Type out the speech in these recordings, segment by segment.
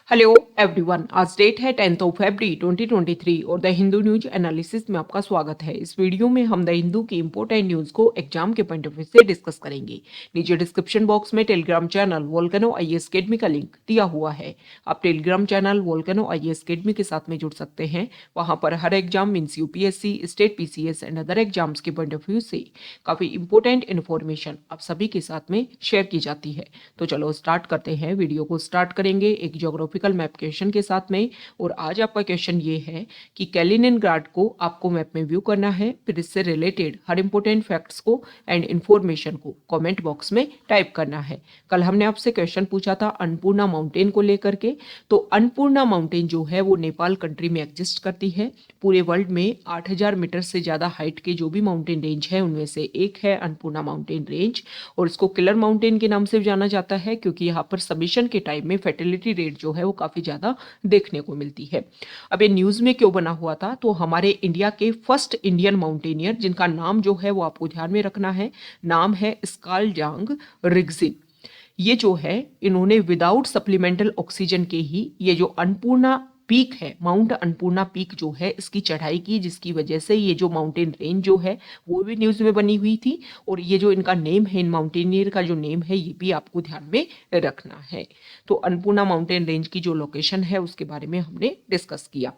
Hello everyone, आज date है 10 फरवरी 2023 और द हिंदू न्यूज एनालिसिस में आपका स्वागत है। इस वीडियो में हम द हिंदू की इंपॉर्टेंट न्यूज को एग्जाम के पॉइंट ऑफ व्यू से डिस्कस करेंगे। नीचे डिस्क्रिप्शन बॉक्स में Telegram channel Volcano IAS Academy का लिंक दिया हुआ है। आप Telegram channel Volcano IAS Academy के साथ में जुड़ सकते हैं। वहां पर हर exam means UPSC, state PCS and other exams के पॉइंट ऑफ व्यू से काफी इंपॉर्टेंट इन्फॉर्मेशन आप सभी के साथ में शेयर की जाती है। तो चलो स्टार्ट करते हैं। वीडियो को स्टार्ट करेंगे एक ज्योग्राफिकल मैप क्वेश्चन के साथ में। और आज आपका क्वेश्चन ये है कि कैलिनिनग्राड को आपको मैप में व्यू करना है, फिर इससे रिलेटेड हर इंपॉर्टेंट फैक्ट्स को एंड इंफॉर्मेशन को कमेंट बॉक्स में टाइप करना है। कल हमने आपसे क्वेश्चन पूछा था अन्नपूर्णा माउंटेन को लेकर के। तो अन्नपूर्णा माउंटेन जो है वो नेपाल कंट्री में एग्जिस्ट करती है। पूरे वर्ल्ड में 8000 मीटर से ज्यादा हाइट के जो भी माउंटेन रेंज है उनमें से एक है अन्नपूर्णा माउंटेन रेंज। और इसको किलर माउंटेन के नाम से जाना जाता है क्योंकि यहाँ पर सबमिशन के टाइम में फर्टिलिटी रेट जो है वो काफी ज्यादा देखने को मिलती है। अब ये न्यूज में क्यों बना हुआ था, तो हमारे इंडिया के फर्स्ट इंडियन माउंटेनियर जिनका नाम जो है वो आपको ध्यान में रखना है, नाम है स्कालजांग रिग्जिन। ये जो है इन्होंने विदाउट सप्लीमेंटल ऑक्सीजन के ही ये जो अन्नपूर्णा पीक है, माउंट अन्नपूर्णा पीक जो है इसकी चढ़ाई की, जिसकी वजह से ये जो माउंटेन रेंज जो है वो भी न्यूज में बनी हुई थी। और ये जो इनका नेम है, इन माउंटेनियर का जो नेम है, ये भी आपको ध्यान में रखना है। तो अन्नपूर्णा माउंटेन रेंज की जो लोकेशन है उसके बारे में हमने डिस्कस किया।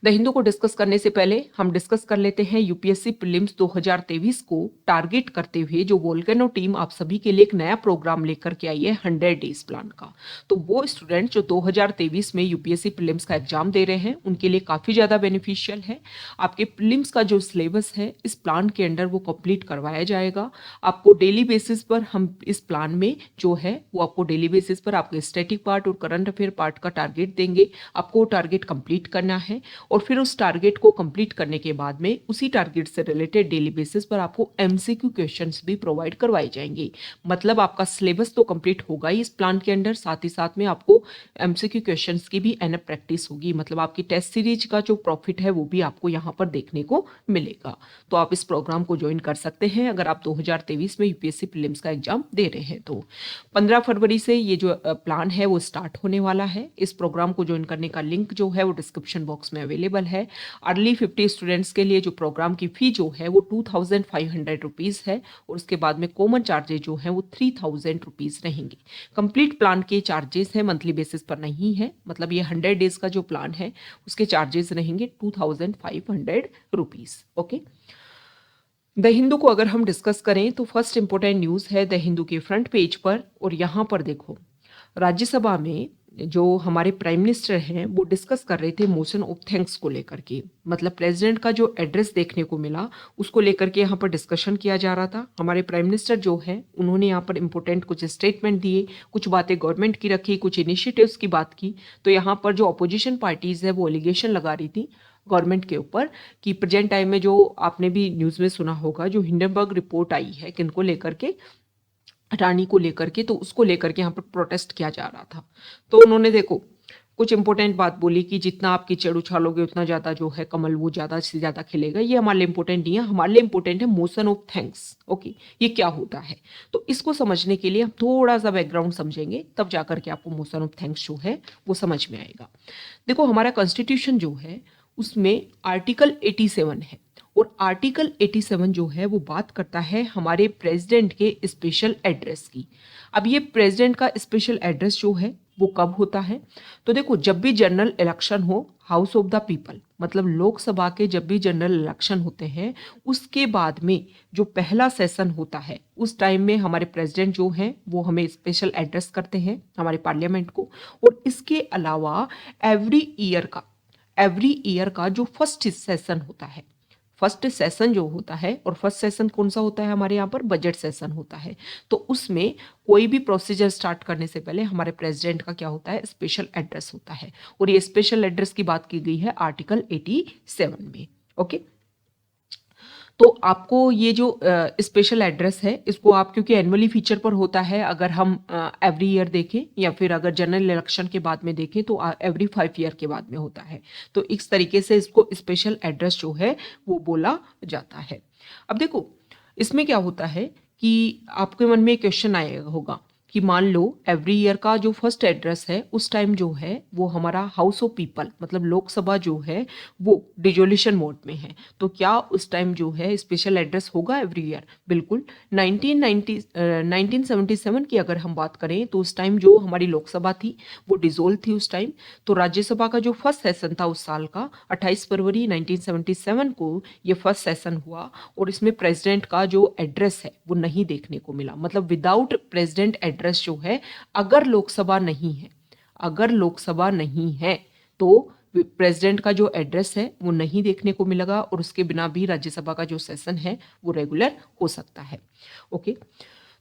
द हिंदू को डिस्कस करने से पहले हम डिस्कस कर लेते हैं यूपीएससी प्रीलिम्स 2023 को टारगेट करते हुए जो वोल्केनो टीम आप सभी के लिए एक नया प्रोग्राम लेकर के आई है 100 डेज प्लान का। तो वो स्टूडेंट जो 2023 में यूपीएससी प्रीलिम्स का एग्जाम दे रहे हैं उनके लिए काफी ज्यादा बेनिफिशियल है। आपके प्रीलिम्स का जो सिलेबस है इस प्लान के अंडर वो कंप्लीट करवाया जाएगा। आपको डेली बेसिस पर हम इस प्लान में जो है वो आपको डेली बेसिस पर आपके स्टैटिक पार्ट और करंट अफेयर पार्ट का टारगेट देंगे। आपको वो टारगेट कंप्लीट करना है और फिर उस टारगेट को कंप्लीट करने के बाद में उसी टारगेट से रिलेटेड डेली बेसिस पर आपको एमसीक्यू क्वेश्चंस भी प्रोवाइड करवाए जाएंगे। मतलब आपका सिलेबस तो कंप्लीट होगा ही इस प्लान के अंदर, साथ ही साथ में आपको एमसीक्यू क्वेश्चंस की भी एनफ प्रैक्टिस होगी। मतलब आपकी टेस्ट सीरीज का जो प्रॉफिट है वो भी आपको यहाँ पर देखने को मिलेगा। तो आप इस प्रोग्राम को ज्वाइन कर सकते हैं अगर आप 2023 में यूपीएससी प्रीलिम्स का एग्जाम दे रहे हैं। तो 15 फरवरी से ये जो प्लान है वो स्टार्ट होने वाला है। इस प्रोग्राम को ज्वाइन करने का लिंक जो है वो डिस्क्रिप्शन बॉक्स में अवेलेबल है। अर्ली 50 स्टूडेंट्स के लिए जो प्रोग्राम की फी जो है वो 2500 रुपीज है और उसके बाद में कॉमन चार्जेस जो है वो 3000 रुपीज रहेंगे। कंप्लीट प्लान के चार्जेस है मंथली बेसिस पर नहीं है। मतलब ये 100 डेज का जो प्लान है उसके चार्जेस रहेंगे 2500 रुपीज। ओके, द हिंदू को अगर हम डिस्कस करें तो फर्स्ट इंपॉर्टेंट न्यूज है द हिंदू के फ्रंट पेज पर। और यहाँ पर देखो, राज्यसभा में जो हमारे प्राइम मिनिस्टर हैं वो डिस्कस कर रहे थे मोशन ऑफ थैंक्स को लेकर के। मतलब प्रेसिडेंट का जो एड्रेस देखने को मिला उसको लेकर के यहाँ पर डिस्कशन किया जा रहा था। हमारे प्राइम मिनिस्टर जो है उन्होंने यहाँ पर इंपॉर्टेंट कुछ स्टेटमेंट दिए, कुछ बातें गवर्नमेंट की रखी, कुछ इनिशिएटिव्स की बात की। तो यहाँ पर जो अपोजिशन पार्टीज है वो एलिगेशन लगा रही थी गवर्नमेंट के ऊपर कि प्रेजेंट टाइम में जो आपने भी न्यूज़ में सुना होगा जो हिंडनबर्ग रिपोर्ट आई है किनको लेकर के, रानी को लेकर के, तो उसको लेकर के यहाँ पर प्रोटेस्ट किया जा रहा था। तो उन्होंने देखो कुछ इंपॉर्टेंट बात बोली कि जितना आप कीचड़ उछालोगे उतना ज्यादा जो है कमल वो ज्यादा से ज्यादा खिलेगा। ये हमारे लिए इंपॉर्टेंट नहीं है, हमारे लिए इंपॉर्टेंट है मोशन ऑफ थैंक्स। ओके, ये क्या होता है तो इसको समझने के लिए हम थोड़ा सा बैकग्राउंड समझेंगे, तब जाकर के आपको मोशन ऑफ थैंक्स जो है वो समझ में आएगा। देखो हमारा कॉन्स्टिट्यूशन जो है उसमें आर्टिकल 87 है और आर्टिकल 87 जो है वो बात करता है हमारे प्रेसिडेंट के स्पेशल एड्रेस की। अब ये प्रेसिडेंट का स्पेशल एड्रेस जो है वो कब होता है, तो देखो जब भी जनरल इलेक्शन हो, हाउस ऑफ द पीपल मतलब लोकसभा के जब भी जनरल इलेक्शन होते हैं उसके बाद में जो पहला सेशन होता है उस टाइम में हमारे प्रेसिडेंट जो हैं वो हमें स्पेशल एड्रेस करते हैं हमारे पार्लियामेंट को। और इसके अलावा एवरी ईयर का जो फर्स्ट सेशन होता है, फर्स्ट सेशन जो होता है, और फर्स्ट सेशन कौन सा होता है हमारे यहाँ पर बजट सेशन होता है। तो उसमें कोई भी प्रोसीजर स्टार्ट करने से पहले हमारे प्रेसिडेंट का क्या होता है, स्पेशल एड्रेस होता है। और ये स्पेशल एड्रेस की बात की गई है आर्टिकल 87 में। ओके, तो आपको ये जो स्पेशल एड्रेस है इसको आप, क्योंकि एनुअली फीचर पर होता है, अगर हम एवरी ईयर देखें या फिर अगर जनरल इलेक्शन के बाद में देखें तो एवरी 5 ईयर के बाद में होता है। तो इस तरीके से इसको स्पेशल एड्रेस जो है वो बोला जाता है। अब देखो इसमें क्या होता है कि आपके मन में क्वेश्चन आएगा होगा कि मान लो एवरी ईयर का जो फर्स्ट एड्रेस है उस टाइम जो है वो हमारा हाउस ऑफ पीपल मतलब लोकसभा जो है वो डिजोल्यूशन मोड में है, तो क्या उस टाइम जो है स्पेशल एड्रेस होगा एवरी ईयर? बिल्कुल। 1977 की अगर हम बात करें तो उस टाइम जो हमारी लोकसभा थी वो डिजोल्व थी उस टाइम। तो राज्यसभा का जो फर्स्ट सेशन था उस साल का 28 फरवरी 1977 को ये फर्स्ट सेशन हुआ, और इसमें प्रेसिडेंट का जो एड्रेस है वो नहीं देखने को मिला। मतलब विदाउट प्रेसिडेंट एड्रेस जो है, अगर लोकसभा नहीं है, अगर लोकसभा नहीं है तो प्रेसिडेंट का जो एड्रेस है वो नहीं देखने को मिलेगा, और उसके बिना भी राज्यसभा का जो सेशन है वो रेगुलर हो सकता है। ओके,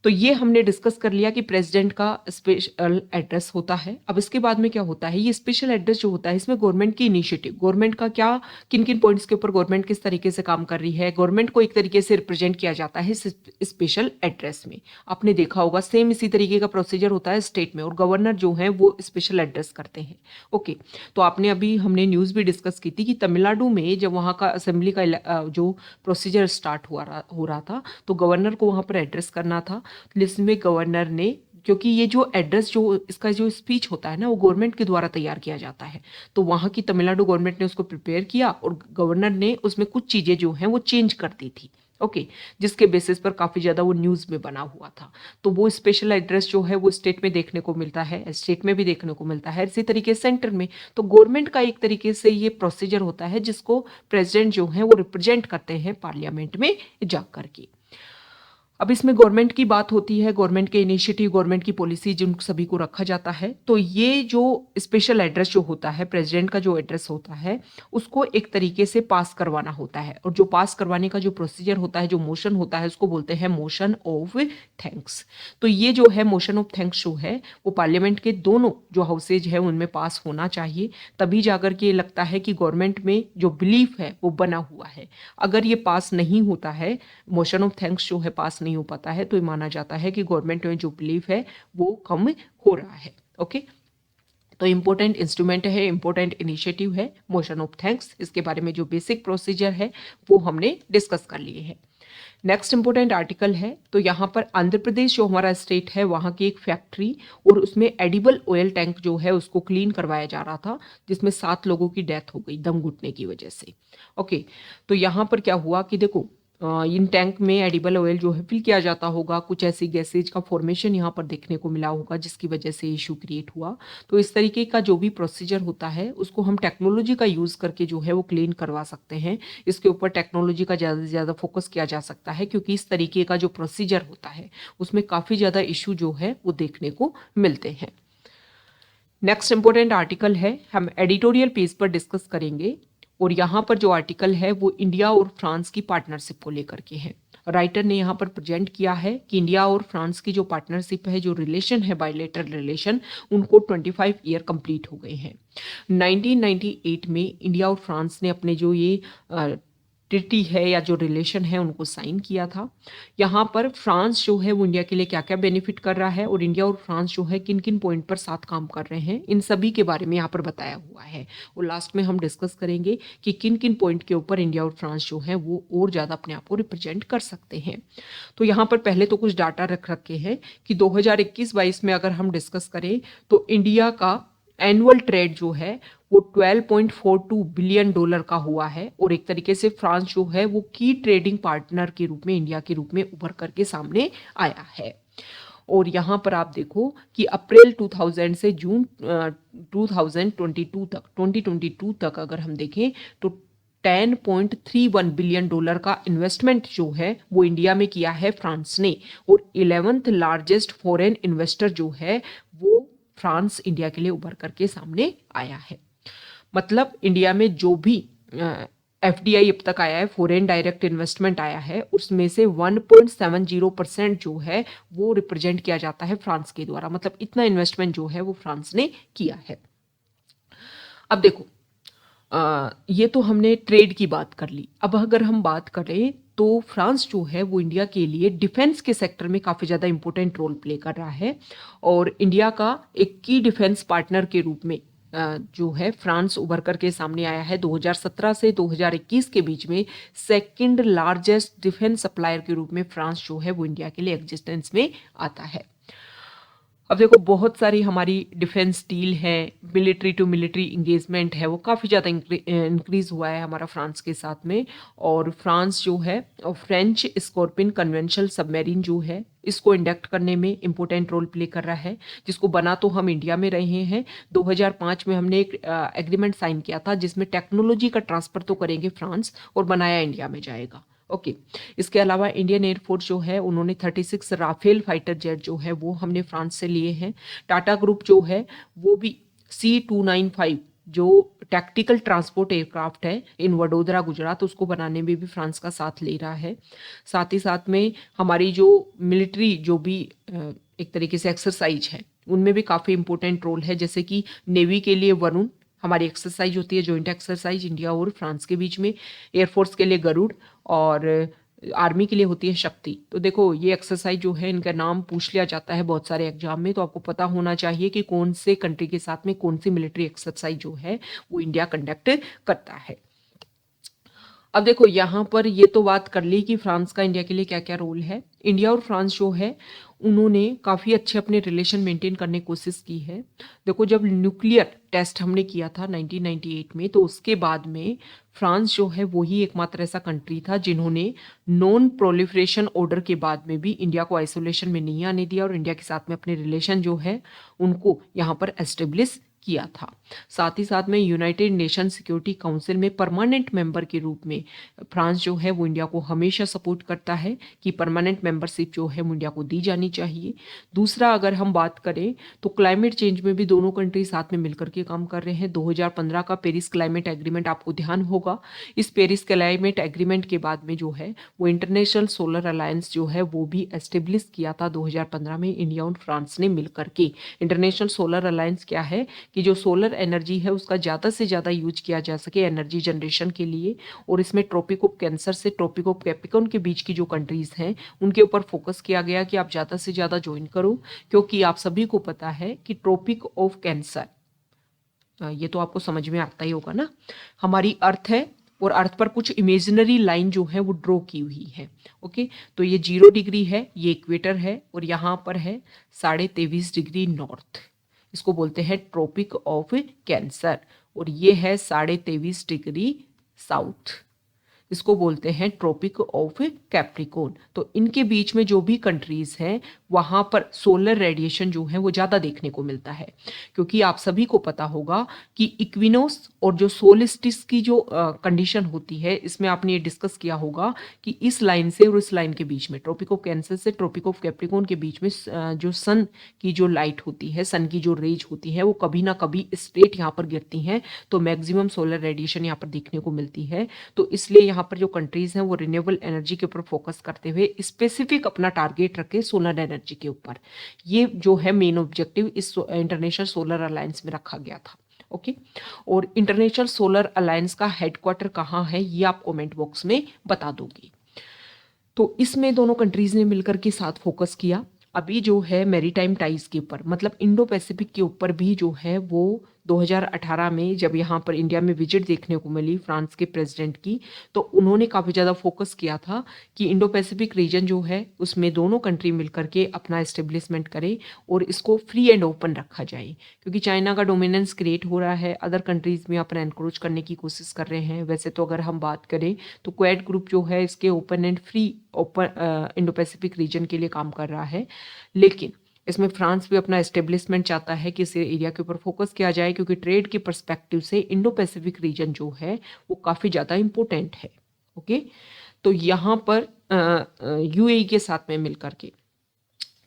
तो ये हमने डिस्कस कर लिया कि प्रेसिडेंट का स्पेशल एड्रेस होता है। अब इसके बाद में क्या होता है, ये स्पेशल एड्रेस जो होता है इसमें गवर्नमेंट की इनिशिएटिव, गवर्नमेंट का क्या, किन किन पॉइंट्स के ऊपर गवर्नमेंट किस तरीके से काम कर रही है, गवर्नमेंट को एक तरीके से रिप्रेजेंट किया जाता है इस स्पेशल एड्रेस में। आपने देखा होगा सेम इसी तरीके का प्रोसीजर होता है स्टेट में, और गवर्नर जो है वो स्पेशल एड्रेस करते हैं। ओके, तो आपने अभी हमने न्यूज़ भी डिस्कस की थी कि तमिलनाडु में जब वहाँ का असेंबली का जो प्रोसीजर स्टार्ट हो रहा था तो गवर्नर को वहाँ पर एड्रेस करना था। जिसमें गवर्नर ने, क्योंकि ये जो एड्रेस जो इसका जो स्पीच होता है ना वो गवर्नमेंट के द्वारा तैयार किया जाता है, तो वहाँ की तमिलनाडु गवर्नमेंट ने उसको प्रिपेयर किया और गवर्नर ने उसमें कुछ चीज़ें जो हैं वो चेंज कर दी थी। ओके, जिसके बेसिस पर काफ़ी ज़्यादा वो न्यूज़ में बना हुआ था। तो वो स्पेशल एड्रेस जो है वो स्टेट में देखने को मिलता है, स्टेट में भी देखने को मिलता है, इसी तरीके सेंटर में। तो गवर्नमेंट का एक तरीके से ये प्रोसीजर होता है जिसको प्रेसिडेंट जो है वो रिप्रेजेंट करते हैं पार्लियामेंट में जा करके। अब इसमें गवर्नमेंट की बात होती है, गवर्नमेंट के इनिशिएटिव, गवर्नमेंट की पॉलिसी जिन सभी को रखा जाता है। तो ये जो स्पेशल एड्रेस जो होता है, प्रेसिडेंट का जो एड्रेस होता है उसको एक तरीके से पास करवाना होता है, और जो पास करवाने का जो प्रोसीजर होता है, जो मोशन होता है, उसको बोलते हैं मोशन ऑफ थैंक्स। तो ये जो है मोशन ऑफ थैंक्स जो है वो पार्लियामेंट के दोनों जो हाउसेज है उनमें पास होना चाहिए, तभी जाकर के लगता है कि गवर्नमेंट में जो बिलीफ है वो बना हुआ है। अगर ये पास नहीं होता है, मोशन ऑफ थैंक्स जो है पास नहीं हो पाता है, तो ये माना जाता है कि गवर्नमेंट में जो बिलीफ है वो कम हो रहा है। ओके, तो इंपॉर्टेंट इंस्ट्रूमेंट है, इंपॉर्टेंट इनिशिएटिव है मोशन ऑफ थैंक्स। इसके बारे में जो बेसिक प्रोसीजर है वो हमने डिस्कस कर लिए हैं। नेक्स्ट इंपॉर्टेंट आर्टिकल है, तो यहाँ पर आंध्र प्रदेश जो हमारा स्टेट है वहाँ की एक फैक्ट्री और उसमें एडिबल ऑयल टैंक जो है उसको क्लीन करवाया जा रहा था, जिसमें 7 लोगों की डेथ हो गई दम घुटने की वजह से। ओके, तो यहाँ पर क्या हुआ कि देखो इन टैंक में एडिबल ऑयल जो है फिल किया जाता होगा, कुछ ऐसी गैसेज का फॉर्मेशन यहाँ पर देखने को मिला होगा जिसकी वजह से इशू क्रिएट हुआ। तो इस तरीके का जो भी प्रोसीजर होता है उसको हम टेक्नोलॉजी का यूज़ करके जो है वो क्लीन करवा सकते हैं। इसके ऊपर टेक्नोलॉजी का ज़्यादा से ज़्यादा फोकस किया जा सकता है, क्योंकि इस तरीके का जो प्रोसीजर होता है उसमें काफ़ी ज़्यादा इशू जो है वो देखने को मिलते हैं। नेक्स्ट इंपॉर्टेंट आर्टिकल है, हम एडिटोरियल पेज पर डिस्कस करेंगे, और यहाँ पर जो आर्टिकल है वो इंडिया और फ्रांस की पार्टनरशिप को लेकर के है। राइटर ने यहाँ पर प्रेजेंट किया है कि इंडिया और फ्रांस की जो पार्टनरशिप है, जो रिलेशन है, बायलैटरल रिलेशन, उनको 25 ईयर कंप्लीट हो गए हैं। 1998 में इंडिया और फ्रांस ने अपने जो ये ट्रिटी है या जो रिलेशन है उनको साइन किया था। यहाँ पर फ्रांस जो है वो इंडिया के लिए क्या क्या बेनिफिट कर रहा है, और इंडिया और फ्रांस जो है किन किन पॉइंट पर साथ काम कर रहे हैं, इन सभी के बारे में यहाँ पर बताया हुआ है। और लास्ट में हम डिस्कस करेंगे कि किन किन पॉइंट के ऊपर इंडिया और फ्रांस जो है वो और ज़्यादा अपने आप को रिप्रेजेंट कर सकते हैं। तो यहाँ पर पहले तो कुछ डाटा रख रखे हैं कि 2021-22 में अगर हम डिस्कस करें तो इंडिया का एनुअल ट्रेड जो है वो 12.42 बिलियन डॉलर का हुआ है, और एक तरीके से फ्रांस जो है वो की ट्रेडिंग पार्टनर के रूप में इंडिया के रूप में उभर करके सामने आया है। और यहाँ पर आप देखो कि अप्रैल 2000 से जून 2022 तक अगर हम देखें तो 10.31 बिलियन डॉलर का इन्वेस्टमेंट जो है वो इंडिया में किया है फ्रांस ने, और 11th लार्जेस्ट फॉरेन इन्वेस्टर जो है वो फ्रांस इंडिया के लिए उभर करके सामने आया है। मतलब इंडिया में जो भी एफडीआई अब तक आया है, फॉरेन डायरेक्ट इन्वेस्टमेंट आया है, उसमें से 1.70% जो है वो रिप्रेजेंट किया जाता है फ्रांस के द्वारा। मतलब इतना इन्वेस्टमेंट जो है वो फ्रांस ने किया है। अब देखो ये तो हमने ट्रेड की बात कर ली। अब अगर हम बात करें तो फ्रांस जो है वो इंडिया के लिए डिफेंस के सेक्टर में काफ़ी ज़्यादा इंपॉर्टेंट रोल प्ले कर रहा है, और इंडिया का एक की डिफेंस पार्टनर के रूप में जो है फ्रांस उभर करके सामने आया है। 2017 से 2021 के बीच में सेकंड लार्जेस्ट डिफेंस सप्लायर के रूप में फ्रांस जो है वो इंडिया के लिए एग्जिस्टेंस में आता है। अब देखो बहुत सारी हमारी डिफेंस डील है, मिलिट्री टू मिलिट्री इंगेजमेंट है, वो काफ़ी ज़्यादा इंक्रीज हुआ है हमारा फ्रांस के साथ में। और फ्रांस जो है फ्रेंच स्कॉर्पियन कन्वेंशनल सबमरीन जो है इसको इंडक्ट करने में इम्पोर्टेंट रोल प्ले कर रहा है, जिसको बना तो हम इंडिया में रहे हैं। 2005 में हमने एक एग्रीमेंट साइन किया था जिसमें टेक्नोलॉजी का ट्रांसफर तो करेंगे फ्रांस और बनाया इंडिया में जाएगा। ओके। इसके अलावा इंडियन एयरफोर्स जो है उन्होंने 36 राफेल फाइटर जेट जो है वो हमने फ्रांस से लिए हैं। टाटा ग्रुप जो है वो भी C295 जो टैक्टिकल ट्रांसपोर्ट एयरक्राफ्ट है इन वडोदरा गुजरात, उसको बनाने में भी फ्रांस का साथ ले रहा है। साथ ही साथ में हमारी जो मिलिट्री जो भी एक तरीके से एक्सरसाइज है उनमें भी काफ़ी इंपॉर्टेंट रोल है, जैसे कि नेवी के लिए वरुण हमारी एक्सरसाइज होती है, जॉइंट एक्सरसाइज इंडिया और फ्रांस के बीच में। एयरफोर्स के लिए गरुड़ और आर्मी के लिए होती है शक्ति। तो देखो ये एक्सरसाइज जो है इनका नाम पूछ लिया जाता है बहुत सारे एग्जाम में, तो आपको पता होना चाहिए कि कौन से कंट्री के साथ में कौन सी मिलिट्री एक्सरसाइज जो है वो इंडिया कंडक्ट करता है। अब देखो यहाँ पर ये तो बात कर ली कि फ्रांस का इंडिया के लिए क्या क्या रोल है। इंडिया और फ्रांस जो है उन्होंने काफ़ी अच्छे अपने रिलेशन मेंटेन करने की कोशिश की है। देखो जब न्यूक्लियर टेस्ट हमने किया था 1998 में, तो उसके बाद में फ्रांस जो है वही एकमात्र ऐसा कंट्री था जिन्होंने नॉन प्रोलिफरेशन ऑर्डर के बाद में भी इंडिया को आइसोलेशन में नहीं आने दिया और इंडिया के साथ में अपने रिलेशन जो है उनको यहाँ पर एस्टेब्लिश किया था। साथ ही साथ में यूनाइटेड नेशन सिक्योरिटी काउंसिल में परमानेंट मेंबर के रूप में फ्रांस जो है वो इंडिया को हमेशा सपोर्ट करता है कि परमानेंट मेंबरशिप जो है वो इंडिया को दी जानी चाहिए। दूसरा अगर हम बात करें तो क्लाइमेट चेंज में भी दोनों कंट्री साथ में मिलकर के काम कर रहे हैं। 2015 का पेरिस क्लाइमेट एग्रीमेंट आपको ध्यान होगा। इस पेरिस क्लाइमेट एग्रीमेंट के बाद में जो है वो इंटरनेशनल सोलर अलायंस जो है वो भी एस्टेब्लिश किया था 2015 में इंडिया और फ्रांस ने मिलकर के। इंटरनेशनल सोलर अलायंस क्या है कि जो सोलर एनर्जी है उसका ज़्यादा से ज़्यादा यूज किया जा सके एनर्जी जनरेशन के लिए, और इसमें ट्रॉपिक ऑफ कैंसर से ट्रॉपिक ऑफ कैप्रिकॉर्न के बीच की जो कंट्रीज़ हैं उनके ऊपर फोकस किया गया कि आप ज़्यादा से ज़्यादा ज्वाइन करो, क्योंकि आप सभी को पता है कि ट्रॉपिक ऑफ कैंसर, ये तो आपको समझ में आता ही होगा ना, हमारी अर्थ है और अर्थ पर कुछ इमेजिनरी लाइन जो है वो ड्रॉ की हुई है। ओके, तो ये 0 डिग्री है, ये इक्वेटर है, और यहाँ पर है 23.5 डिग्री नॉर्थ, इसको बोलते हैं ट्रॉपिक ऑफ कैंसर, और ये है 23.5 डिग्री साउथ, इसको बोलते हैं ट्रॉपिक ऑफ कैप्रिकॉर्न। तो इनके बीच में जो भी कंट्रीज हैं वहाँ पर सोलर रेडिएशन जो है वो ज़्यादा देखने को मिलता है, क्योंकि आप सभी को पता होगा कि इक्विनोस और जो सोलिस्टिस की जो कंडीशन होती है, इसमें आपने ये डिस्कस किया होगा कि इस लाइन से और इस लाइन के बीच में, ट्रॉपिक ऑफ कैंसर से ट्रॉपिक ऑफ कैप्रिकॉर्न के बीच में जो सन की जो लाइट होती है, सन की जो रेज होती है, वो कभी ना कभी स्ट्रेट यहाँ पर गिरती हैं, तो मैक्सिमम सोलर रेडिएशन यहाँ पर देखने को मिलती है। तो इसलिए यहाँ पर जो कंट्रीज हैं वो रिन्यूएबल एनर्जी के ऊपर फोकस करते हुए स्पेसिफिक अपना टारगेट रखे सोलर एनर्जी के ऊपर। ये जो है मेन ऑब्जेक्टिव इस इंटरनेशनल सोलर अलायंस में रखा गया था। ओके, और इंटरनेशनल सोलर अलायंस का हेडक्वार्टर कहाँ है ये आप कमेंट बॉक्स में बता दोगे। तो इसमें दोनों कंट्रीज ने मिलकर के साथ फोकस किया। अभी जो है मैरीटाइम टाइज के ऊपर, मतलब इंडो पैसिफिक के ऊपर भी जो है वो 2018 में जब यहाँ पर इंडिया में विजिट देखने को मिली फ्रांस के प्रेसिडेंट की, तो उन्होंने काफ़ी ज़्यादा फोकस किया था कि इंडो पैसिफिक रीजन जो है उसमें दोनों कंट्री मिलकर के अपना एस्टेब्लिशमेंट करे और इसको फ्री एंड ओपन रखा जाए, क्योंकि चाइना का डोमिनेंस क्रिएट हो रहा है, अदर कंट्रीज में अपना एनक्रोच करने की कोशिश कर रहे हैं। वैसे तो अगर हम बात करें तो क्वेड ग्रुप जो है इसके open and free open Indo Pacific region के लिए काम कर रहा है, लेकिन इसमें फ्रांस भी अपना एस्टेब्लिशमेंट चाहता है कि इस एरिया के ऊपर फोकस किया जाए, क्योंकि ट्रेड के पर्सपेक्टिव से इंडो पैसिफिक रीजन जो है वो काफ़ी ज़्यादा इंपॉर्टेंट है। ओके, तो यहाँ पर यूएई के साथ में मिलकर के,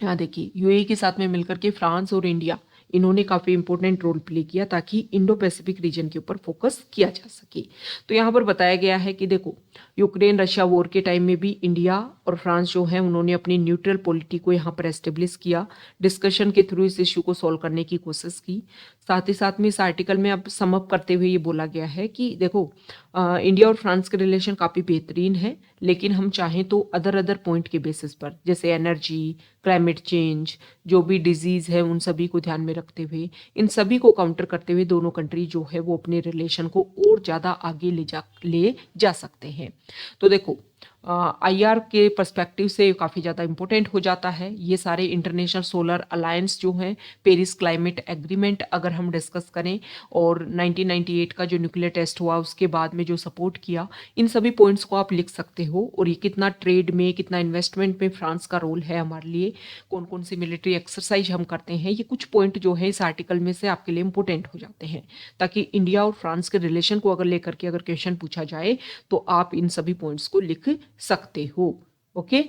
यहाँ देखिए यूएई के साथ में मिलकर के फ्रांस और इंडिया इन्होंने काफ़ी इंपॉर्टेंट रोल प्ले किया ताकि इंडो पैसिफिक रीजन के ऊपर फोकस किया जा सके। तो यहाँ पर बताया गया है कि देखो यूक्रेन रशिया वॉर के टाइम में भी इंडिया और फ्रांस जो है उन्होंने अपनी न्यूट्रल पॉलिटी को यहाँ पर एस्टेब्लिश किया, डिस्कशन के थ्रू इस इशू को सॉल्व करने की कोशिश की। साथ ही साथ में इस आर्टिकल में अब समअप करते हुए ये बोला गया है कि देखो इंडिया और फ्रांस के रिलेशन काफ़ी बेहतरीन है, लेकिन हम चाहें तो अदर पॉइंट के बेसिस पर, जैसे एनर्जी, क्लाइमेट चेंज, जो भी डिजीज़ है उन सभी को ध्यान में रखते हुए, इन सभी को काउंटर करते हुए दोनों कंट्री जो है वो अपने रिलेशन को और ज़्यादा आगे ले जा सकते हैं। तो देखो आईआर के पर्सपेक्टिव से काफ़ी ज़्यादा इम्पोर्टेंट हो जाता है। ये सारे इंटरनेशनल सोलर अलायंस जो हैं, पेरिस क्लाइमेट एग्रीमेंट अगर हम डिस्कस करें, और 1998 का जो न्यूक्लियर टेस्ट हुआ उसके बाद में जो सपोर्ट किया, इन सभी पॉइंट्स को आप लिख सकते हो। और ये कितना ट्रेड में, कितना इन्वेस्टमेंट में फ्रांस का रोल है हमारे लिए, कौन कौन सी मिलिट्री एक्सरसाइज हम करते हैं, ये कुछ पॉइंट जो है इस आर्टिकल में से आपके लिए इंपॉर्टेंट हो जाते हैं, ताकि इंडिया और फ्रांस के रिलेशन को अगर लेकर के अगर क्वेश्चन पूछा जाए तो आप इन सभी पॉइंट्स को लिख सकते हो। ओके,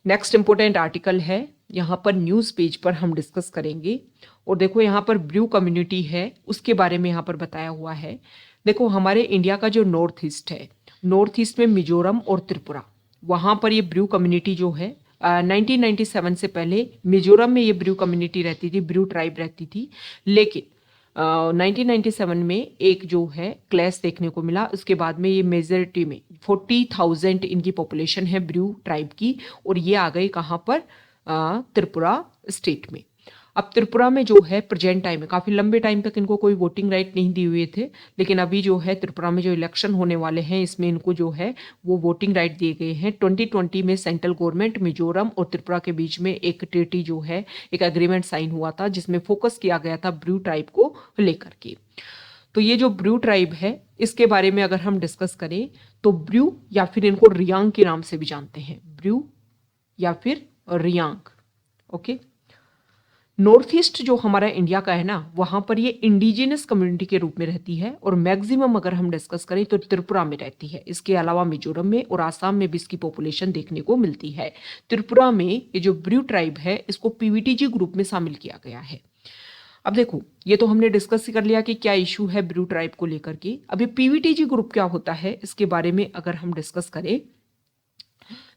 नेक्स्ट इंपॉर्टेंट आर्टिकल है, यहां पर न्यूज पेज पर हम डिस्कस करेंगे। और देखो यहां पर ब्रू कम्युनिटी है, उसके बारे में यहां पर बताया हुआ है। देखो हमारे इंडिया का जो नॉर्थ ईस्ट है, नॉर्थ ईस्ट में मिजोरम और त्रिपुरा, वहां पर ये ब्रू कम्युनिटी जो है 1997 से पहले मिजोरम में ये ब्रू कम्युनिटी रहती थी, ब्रू ट्राइब रहती थी। लेकिन 1997 में एक जो है क्लैश देखने को मिला। उसके बाद में ये मेजॉरिटी में 40,000 इनकी पॉपुलेशन है ब्रू ट्राइब की, और ये आ गई कहाँ पर, त्रिपुरा स्टेट में। अब त्रिपुरा में जो है प्रेजेंट टाइम में, काफ़ी लंबे टाइम तक इनको कोई वोटिंग राइट नहीं दिए हुए थे, लेकिन अभी जो है त्रिपुरा में जो इलेक्शन होने वाले हैं इसमें इनको जो है वो वोटिंग राइट दिए गए हैं। 2020 में सेंट्रल गवर्नमेंट मिजोरम और त्रिपुरा के बीच में एक ट्रीटी जो है, एक एग्रीमेंट साइन हुआ था, जिसमें फोकस किया गया था ब्रू ट्राइब को लेकर के। तो ये जो ब्रू ट्राइब है इसके बारे में अगर हम डिस्कस करें तो ब्रू, या फिर इनको रियांग के नाम से भी जानते हैं, ब्रू या फिर रियांग। ओके, नॉर्थ ईस्ट जो हमारा इंडिया का है ना, वहां पर ये इंडिजिनस कम्युनिटी के रूप में रहती है, और मैक्सिमम अगर हम डिस्कस करें तो त्रिपुरा में रहती है। इसके अलावा मिजोरम में और आसाम में भी इसकी पॉपुलेशन देखने को मिलती है। त्रिपुरा में ये जो ब्रू ट्राइब है इसको पीवीटीजी ग्रुप में शामिल किया गया है। अब देखो ये तो हमने डिस्कस कर लिया कि क्या इशू है ब्रू ट्राइब को लेकर के। अब ये पीवीटीजी ग्रुप क्या होता है इसके बारे में अगर हम डिस्कस करें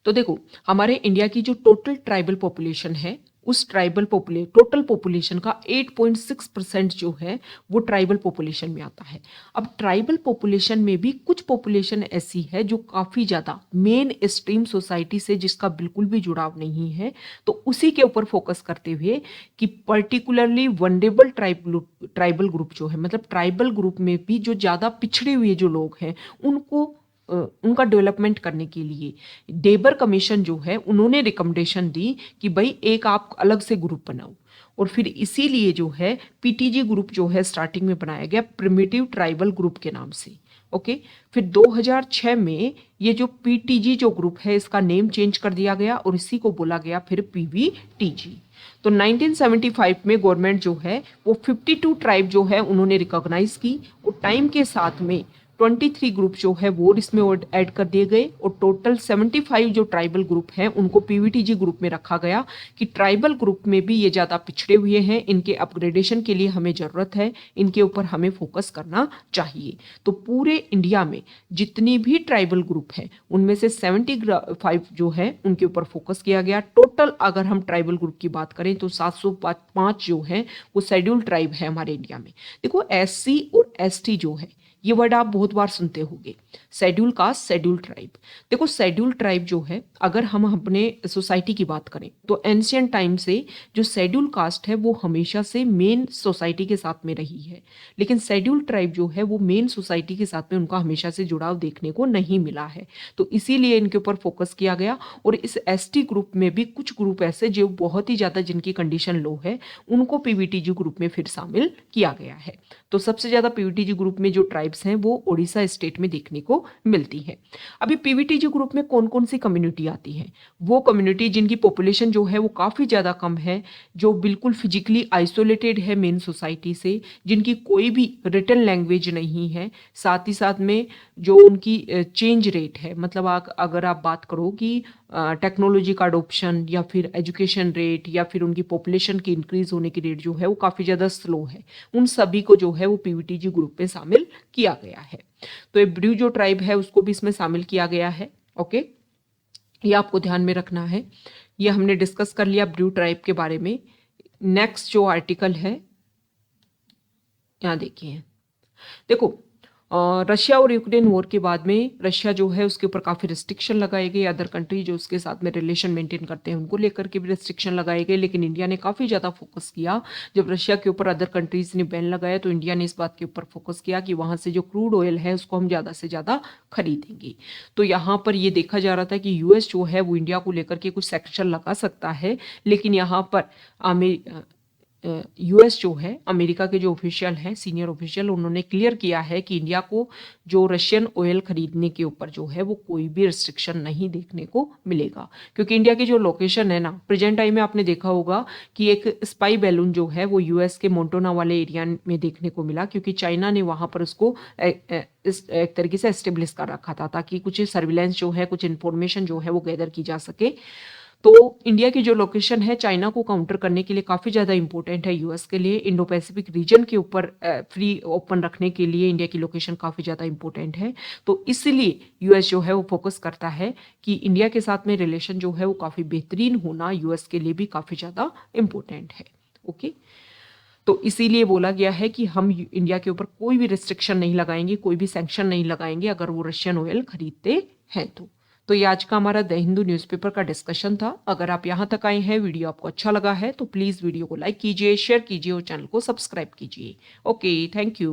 तो देखो हमारे इंडिया की जो टोटल ट्राइबल पॉपुलेशन है, उस टोटल पॉपुलेशन का 8.6% जो है वो ट्राइबल पॉपुलेशन में आता है। अब ट्राइबल पॉपुलेशन में भी कुछ पॉपुलेशन ऐसी है जो काफ़ी ज़्यादा मेन स्ट्रीम सोसाइटी से जिसका बिल्कुल भी जुड़ाव नहीं है, तो उसी के ऊपर फोकस करते हुए कि पर्टिकुलरली वनरेबल ट्राइबल ग्रुप जो है, मतलब ट्राइबल ग्रुप में भी जो ज़्यादा पिछड़े हुए जो लोग हैं उनको उनका डेवलपमेंट करने के लिए डेबर कमीशन जो है उन्होंने रिकमेंडेशन दी कि भाई एक आप अलग से ग्रुप बनाओ, और फिर इसीलिए जो है पीटीजी ग्रुप जो है स्टार्टिंग में बनाया गया प्रिमिटिव ट्राइबल ग्रुप के नाम से। ओके, फिर 2006 में ये जो पीटीजी जो ग्रुप है इसका नेम चेंज कर दिया गया और इसी को बोला गया फिर पीवीटीजी। तो 1975 में गवर्नमेंट जो है वो 52 ट्राइब जो है उन्होंने रिकॉग्नाइज की, और टाइम के साथ में 23 ग्रुप जो है वो इसमें ऐड कर दिए गए, और टोटल 75 जो ट्राइबल ग्रुप हैं उनको पीवीटीजी ग्रुप में रखा गया कि ट्राइबल ग्रुप में भी ये ज़्यादा पिछड़े हुए हैं, इनके अपग्रेडेशन के लिए हमें ज़रूरत है, इनके ऊपर हमें फोकस करना चाहिए। तो पूरे इंडिया में जितनी भी ट्राइबल ग्रुप है उनमें से 75 जो है उनके ऊपर फोकस किया गया। टोटल अगर हम ट्राइबल ग्रुप की बात करें तो 705 जो है वो शेड्यूल ट्राइब है हमारे इंडिया में। देखो एससी और एसटी जो है ये वर्ड आप बहुत बार सुनते होंगे, शेड्यूल कास्ट, शेड्यूल ट्राइब। देखो शेड्यूल ट्राइब जो है अगर हम अपने सोसाइटी की बात करें तो एंशियंट टाइम से जो शेड्यूल कास्ट है वो हमेशा से मेन सोसाइटी के साथ में रही है, लेकिन शेड्यूल ट्राइब जो है वो मेन सोसाइटी के साथ में उनका हमेशा से जुड़ाव देखने को नहीं मिला है, तो इसीलिए इनके ऊपर फोकस किया गया। और इस एसटी ग्रुप में भी कुछ ग्रुप ऐसे जो बहुत ही ज़्यादा जिनकी कंडीशन लो है उनको पीवीटीजी ग्रुप में फिर शामिल किया गया है। तो सबसे ज़्यादा पीवीटीजी ग्रुप में जो ट्राइब्स हैं वो ओडिशा स्टेट में देखने को मिलती है। अभी पीवीटीजी ग्रुप में कौन कौन सी कम्युनिटी आती है, वो कम्युनिटी जिनकी पॉपुलेशन जो है वो काफ़ी ज़्यादा कम है, जो बिल्कुल फिजिकली आइसोलेटेड है मेन सोसाइटी से, जिनकी कोई भी रिटन लैंग्वेज नहीं है, साथ ही साथ में जो उनकी चेंज रेट है, मतलब अगर आप बात करो कि टेक्नोलॉजी का अडोप्शन या फिर एजुकेशन रेट या फिर उनकी पॉपुलेशन की इंक्रीज होने की रेट जो है वो काफ़ी ज़्यादा स्लो है, उन सभी को जो है वो पीवीटीजी ग्रुप में शामिल किया गया है। तो ये ब्रू जो ट्राइब है उसको भी इसमें शामिल किया गया है। ओके, ये आपको ध्यान में रखना है। ये हमने डिस्कस कर लिया ब्रू ट्राइब के बारे में। नेक्स्ट जो आर्टिकल है यहाँ देखिए, देखो रशिया और यूक्रेन वॉर के बाद में रशिया जो है उसके ऊपर काफ़ी रिस्ट्रिक्शन लगाए गए, अदर कंट्री जो उसके साथ में रिलेशन मेंटेन करते हैं उनको लेकर के भी रिस्ट्रिक्शन लगाए गए, लेकिन इंडिया ने काफ़ी ज़्यादा फोकस किया। जब रशिया के ऊपर अदर कंट्रीज ने बैन लगाया तो इंडिया ने इस बात के ऊपर फोकस किया कि वहाँ से जो क्रूड ऑयल है उसको हम ज़्यादा से ज़्यादा खरीदेंगे। तो यहाँ पर ये देखा जा रहा था कि यूएस जो है वो इंडिया को लेकर के कुछ सेक्शन लगा सकता है, लेकिन यहाँ पर यूएस जो है, अमेरिका के जो ऑफिशियल हैं, सीनियर ऑफिशियल, उन्होंने क्लियर किया है कि इंडिया को जो रशियन ऑयल खरीदने के ऊपर जो है वो कोई भी रिस्ट्रिक्शन नहीं देखने को मिलेगा, क्योंकि इंडिया की जो लोकेशन है ना, प्रेजेंट टाइम में आपने देखा होगा कि एक स्पाई बैलून जो है वो यूएस के मोंटोना वाले एरिया में देखने को मिला, क्योंकि चाइना ने वहां पर उसको इस एक तरीके से एस्टेब्लिश कर रखा था ताकि कुछ सर्विलेंस जो है, कुछ इंफॉर्मेशन जो है वो गैदर की जा सके। तो इंडिया की जो लोकेशन है चाइना को काउंटर करने के लिए काफ़ी ज़्यादा इंपॉर्टेंट है यूएस के लिए। इंडो पैसिफिक रीजन के ऊपर फ्री ओपन रखने के लिए इंडिया की लोकेशन काफ़ी ज़्यादा इंपॉर्टेंट है। तो इसलिए यूएस जो है वो फोकस करता है कि इंडिया के साथ में रिलेशन जो है वो काफ़ी बेहतरीन होना यूएस के लिए भी काफ़ी ज़्यादा इंपॉर्टेंट है। ओके, तो इसीलिए बोला गया है कि हम इंडिया के ऊपर कोई भी रिस्ट्रिक्शन नहीं लगाएंगे, कोई भी सैंक्शन नहीं लगाएंगे अगर वो रशियन ऑयल खरीदते हैं तो ये आज का हमारा द हिंदू न्यूज़पेपर का डिस्कशन था। अगर आप यहाँ तक आए हैं, वीडियो आपको अच्छा लगा है तो प्लीज़ वीडियो को लाइक कीजिए, शेयर कीजिए और चैनल को सब्सक्राइब कीजिए। Okay, thank you.